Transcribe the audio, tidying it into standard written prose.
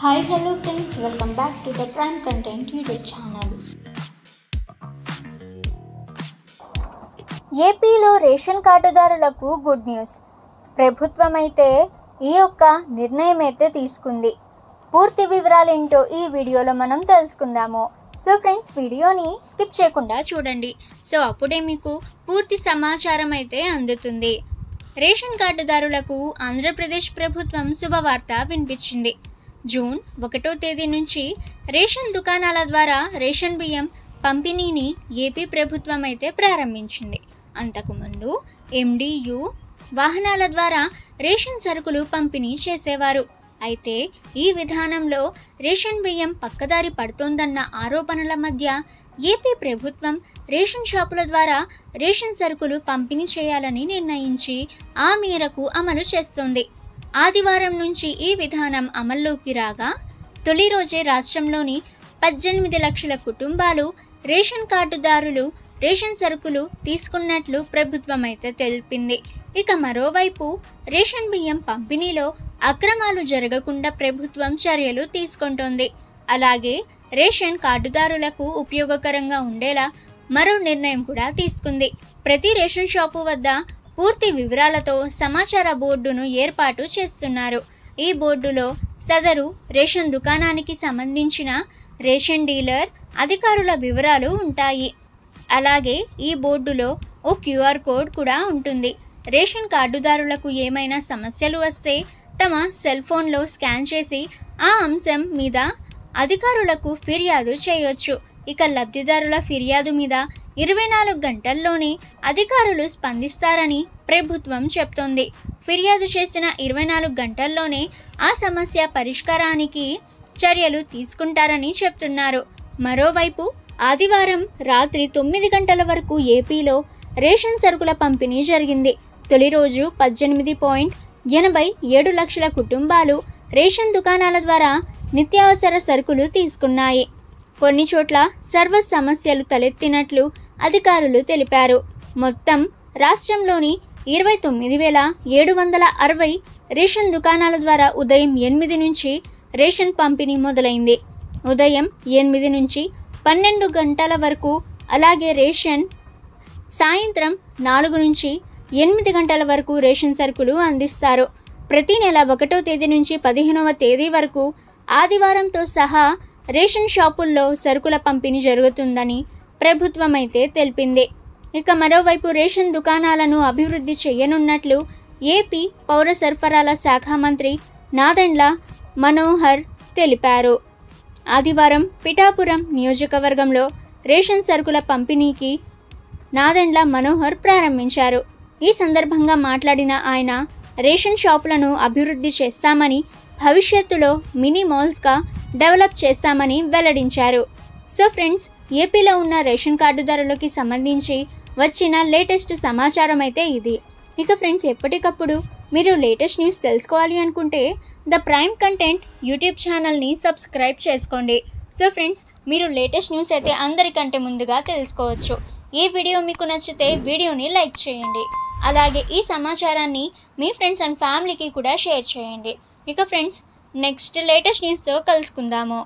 Hi, hello friends, welcome back to the Prime Content YouTube channel. ఏపీలో ration కార్డుదారులకు good news. ప్రభుత్వం అయితే ఈ యొక్క నిర్ణయం అయితే తీసుకుంది. పూర్తి వివరాలేంటో ఈ వీడియోలో మనం తెలుసుకుందాము. సో ఫ్రెండ్స్, వీడియోని స్కిప్ చేయకుండా చూడండి. సో అప్పుడే మీకు పూర్తి సమాచారం అయితే అందుతుంది. రేషన్ కార్డుదారులకు ఆంధ్రప్రదేశ్ ప్రభుత్వం శుభవార్త వినిపించింది. జూన్ 1వ తేదీ నుంచి రేషన్ దుకాణాల ద్వారా రేషన్ బియ్యం పంపిణీని ఏపీ ప్రభుత్వం అయితే ప్రారంభించింది. అంతకుముందు MDU వాహనాల ద్వారా రేషన్ సరుకులు పంపిణీ చేసేవారు. అయితే ఈ విధానంలో రేషన్ బియ్యం పక్కదారి పడుతోందన్న ఆరోపణల మధ్య ఏపీ ప్రభుత్వం రేషన్ షాపుల ద్వారా రేషన్ సరుకులు పంపిణీ చేయాలని నిర్ణయించి ఆ మేరకు అమలు చేస్తోంది. ఆదివారం నుంచి ఈ విధానం అమల్లోకి రాగా తొలి రోజే రాష్ట్రంలోని 18 లక్షల కుటుంబాలు రేషన్ కార్డుదారులు రేషన్ సరుకులు తీసుకున్నట్లు ప్రభుత్వం అయితే తెలిపింది. ఇక మరోవైపు రేషన్ బియ్యం పంపిణీలో అక్రమాలు జరగకుండా ప్రభుత్వం చర్యలు తీసుకుంటోంది. అలాగే రేషన్ కార్డుదారులకు ఉపయోగకరంగా ఉండేలా మరో నిర్ణయం కూడా తీసుకుంది. ప్రతి రేషన్ షాపు వద్ద పూర్తి వివరాలతో సమాచార బోర్డును ఏర్పాటు చేస్తున్నారు. ఈ బోర్డులో సదరు రేషన్ దుకాణానికి సంబంధించిన రేషన్ డీలర్ అధికారుల వివరాలు ఉంటాయి. అలాగే ఈ బోర్డులో ఓ QR కోడ్ కూడా ఉంటుంది. రేషన్ కార్డుదారులకు ఏమైనా సమస్యలు వస్తే తమ సెల్ ఫోన్లో స్కాన్ చేసి ఆ అంశం మీద అధికారులకు ఫిర్యాదు చేయొచ్చు. ఇక లబ్ధిదారుల ఫిర్యాదు మీద 24 గంటల్లోనే అధికారులు స్పందిస్తారని ప్రభుత్వం చెప్తోంది. ఫిర్యాదు చేసిన 24 గంటల్లోనే ఆ సమస్య పరిష్కారానికి చర్యలు తీసుకుంటారని చెప్తున్నారు. మరోవైపు ఆదివారం రాత్రి 9 గంటల వరకు ఏపీలో రేషన్ సరుకుల పంపిణీ జరిగింది. తొలి రోజు 18.87 లక్షల కుటుంబాలు రేషన్ దుకాణాల ద్వారా నిత్యావసర సరుకులు తీసుకున్నాయి. కొన్ని చోట్ల సర్వర్ సమస్యలు తలెత్తినట్లు అధికారులు తెలిపారు. మొత్తం రాష్ట్రంలోని 29,760 రేషన్ దుకాణాల ద్వారా ఉదయం 8 నుంచి రేషన్ పంపిణీ మొదలైంది. ఉదయం 8 నుంచి 12 గంటల వరకు, అలాగే రేషన్ సాయంత్రం 4 నుంచి 8 గంటల వరకు రేషన్ సరుకులు అందిస్తారు. ప్రతి నెల 1వ తేదీ నుంచి 15వ తేదీ వరకు ఆదివారంతో సహా రేషన్ షాపుల్లో సరుకుల పంపిణీ జరుగుతుందని ప్రభుత్వం అయితే తెలిపింది. ఇక మరోవైపు రేషన్ దుకాణాలను అభివృద్ధి చేయనున్నట్లు ఏపీ పౌర సరఫరాల శాఖ మంత్రి నాదెండ్ల మనోహర్ తెలిపారు. ఆదివారం పిఠాపురం నియోజకవర్గంలో రేషన్ సరుకుల పంపిణీకి నాదెండ్ల మనోహర్ ప్రారంభించారు. ఈ సందర్భంగా మాట్లాడిన ఆయన రేషన్ షాపులను అభివృద్ధి చేస్తామని, భవిష్యత్తులో మినీ మాల్స్గా డెవలప్ చేస్తామని వెల్లడించారు. సో ఫ్రెండ్స్, ఏపీలో ఉన్న రేషన్ కార్డుదారులకి సంబంధించి వచ్చిన లేటెస్ట్ సమాచారం అయితే ఇది. ఇక ఫ్రెండ్స్, ఎప్పటికప్పుడు మీరు లేటెస్ట్ న్యూస్ తెలుసుకోవాలి అనుకుంటే ద ప్రైమ్ కంటెంట్ యూట్యూబ్ ఛానల్ని సబ్స్క్రైబ్ చేసుకోండి. సో ఫ్రెండ్స్, మీరు లేటెస్ట్ న్యూస్ అయితే అందరికంటే ముందుగా తెలుసుకోవచ్చు. ఈ వీడియో మీకు నచ్చితే వీడియోని లైక్ చేయండి. అలాగే ఈ సమాచారాన్ని మీ ఫ్రెండ్స్ అండ్ ఫ్యామిలీకి కూడా షేర్ చేయండి. ఇక ఫ్రెండ్స్, నెక్స్ట్ లేటెస్ట్ న్యూస్తో కలుసుకుందాము.